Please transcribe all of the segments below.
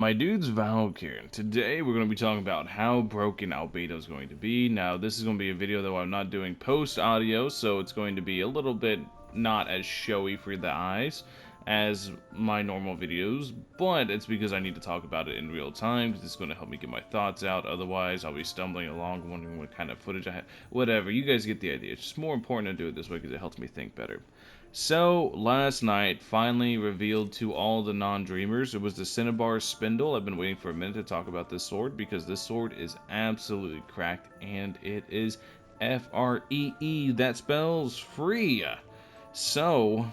My dude's Valk here, and today we're going to be talking about how broken Albedo is going to be. Now, this is going to be a video though I'm not doing post-audio, so it's going to be a little bit not as showy for the eyes as my normal videos, but it's because I need to talk about it in real time, because it's going to help me get my thoughts out. Otherwise, I'll be stumbling along, wondering what kind of footage I have. Whatever, you guys get the idea. It's just more important to do it this way because it helps me think better. So, last night, finally revealed to all the non-dreamers, it was the Cinebar Spindle. I've been waiting for a minute to talk about this sword, because this sword is absolutely cracked, and it is F-R-E-E, that spells free. So,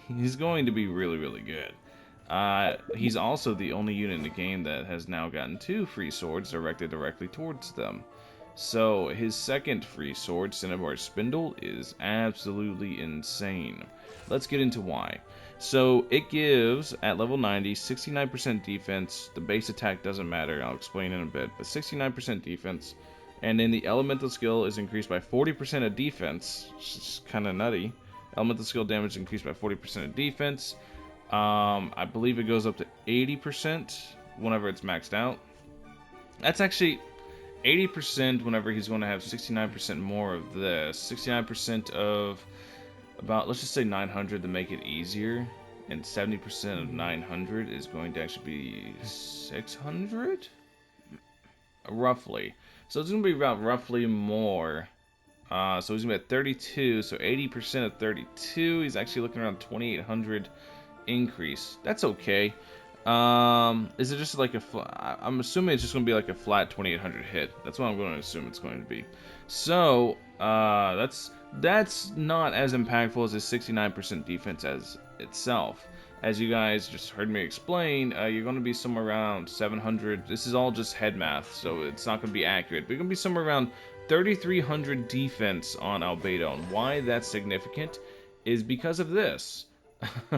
he's going to be really, really good. He's also the only unit in the game that has now gotten 2 free swords directed directly towards them. So his second free sword, Cinebar Spindle, is absolutely insane. Let's get into why. So it gives, at level 90, 69% defense. The base attack doesn't matter, I'll explain in a bit, but 69% defense. And then the elemental skill is increased by 40% of defense, which is kind of nutty. Elemental skill damage increased by 40% of defense. I believe it goes up to 80% whenever it's maxed out. That's actually 80% whenever he's going to have 69% more of this. 69% of about, let's just say 900 to make it easier. And 70% of 900 is going to actually be 600? Roughly. So it's going to be about roughly more. So he's going to be at 32. So 80% of 32. He's actually looking around 2,800 increase. That's okay. Is it just like I'm assuming it's just going to be like a flat 2,800 hit. That's what I'm going to assume it's going to be. So, that's not as impactful as a 69% defense as itself. As you guys just heard me explain, you're going to be somewhere around 700. This is all just head math, so it's not going to be accurate. But you're going to be somewhere around 3,300 defense on Albedo. And why that's significant is because of this.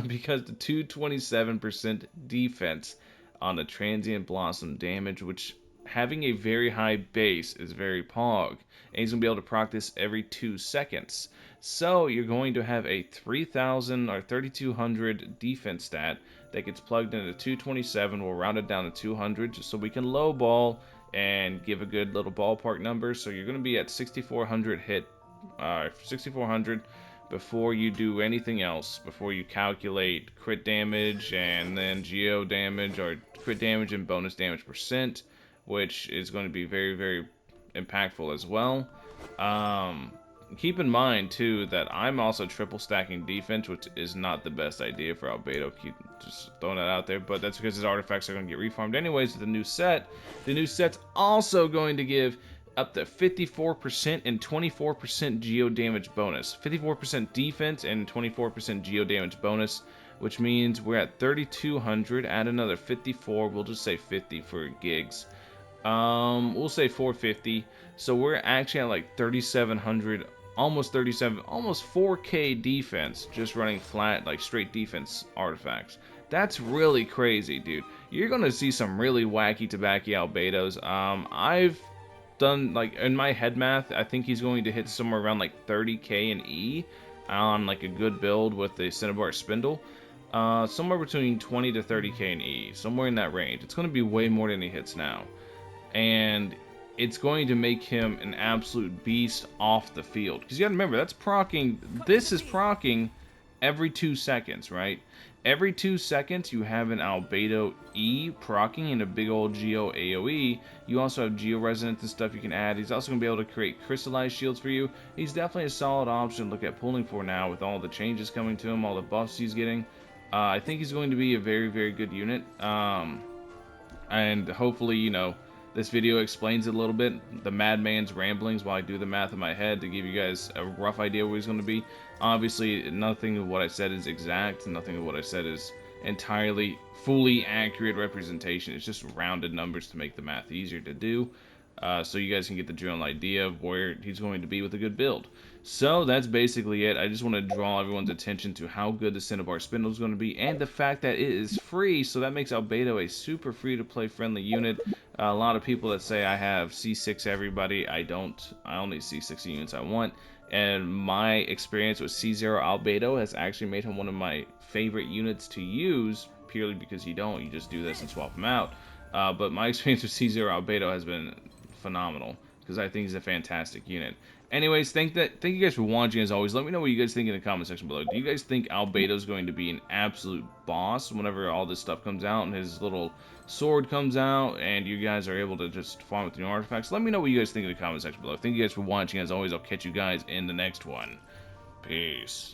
Because the 227% defense on the transient blossom damage, which having a very high base is very pog, and he's going to be able to proc this every 2 seconds. So you're going to have a 3,000 or 3,200 defense stat that gets plugged into 227. We'll round it down to 200 just so we can lowball and give a good little ballpark number. So you're going to be at 6,400 hit, 6,400 before you do anything else, before you calculate crit damage and then geo damage, or crit damage and bonus damage percent, which is going to be very, very impactful as well. Keep in mind, too, that I'm also triple stacking defense, which is not the best idea for Albedo. Keep just throwing that out there, but that's because his artifacts are going to get reformed anyways with the new set. The new set's also going to give up to 54% and 24% geo damage bonus. 54% defense and 24% geo damage bonus, which means we're at 3,200. Add another 54. We'll just say 50 for gigs. We'll say 450. So we're actually at like 3,700, almost 37, almost 4K defense, just running flat, like straight defense artifacts. That's really crazy, dude. You're gonna see some really wacky tobacco Albedos. I've done, like, in my head math, I think he's going to hit somewhere around like 30k in E on like a good build with the Cinebar Spindle. Somewhere between 20 to 30k in E, somewhere in that range. It's going to be way more than he hits now, and it's going to make him an absolute beast off the field. Because you got to remember, that's proccing. This is proccing every 2 seconds, right? Every 2 seconds, you have an Albedo E proccing and a big old Geo AoE. You also have Geo Resonance and stuff you can add. He's also going to be able to create crystallized shields for you. He's definitely a solid option to look at pulling for now with all the changes coming to him, all the buffs he's getting. I think he's going to be a very, very good unit. And hopefully, you know, this video explains it a little bit, the madman's ramblings, while I do the math in my head to give you guys a rough idea where he's going to be. Obviously, nothing of what I said is exact, nothing of what I said is entirely fully accurate representation. It's just rounded numbers to make the math easier to do. So you guys can get the general idea of where he's going to be with a good build. So that's basically it. I just want to draw everyone's attention to how good the Cinebar Spindle is going to be, and the fact that it is free, so that makes Albedo a super free-to-play friendly unit. A lot of people that say I have C6 everybody, I don't. I only C6 units I want. And my experience with C0 Albedo has actually made him one of my favorite units to use, purely because you don't. You just do this and swap them out. But my experience with C0 Albedo has been phenomenal, because I think he's a fantastic unit. Anyways, thank you guys for watching as always. Let me know what you guys think in the comment section below. Do you guys think Albedo is going to be an absolute boss whenever all this stuff comes out and his little sword comes out and you guys are able to just farm with new artifacts? Let me know what you guys think in the comment section below. Thank you guys for watching as always. I'll catch you guys in the next one. Peace.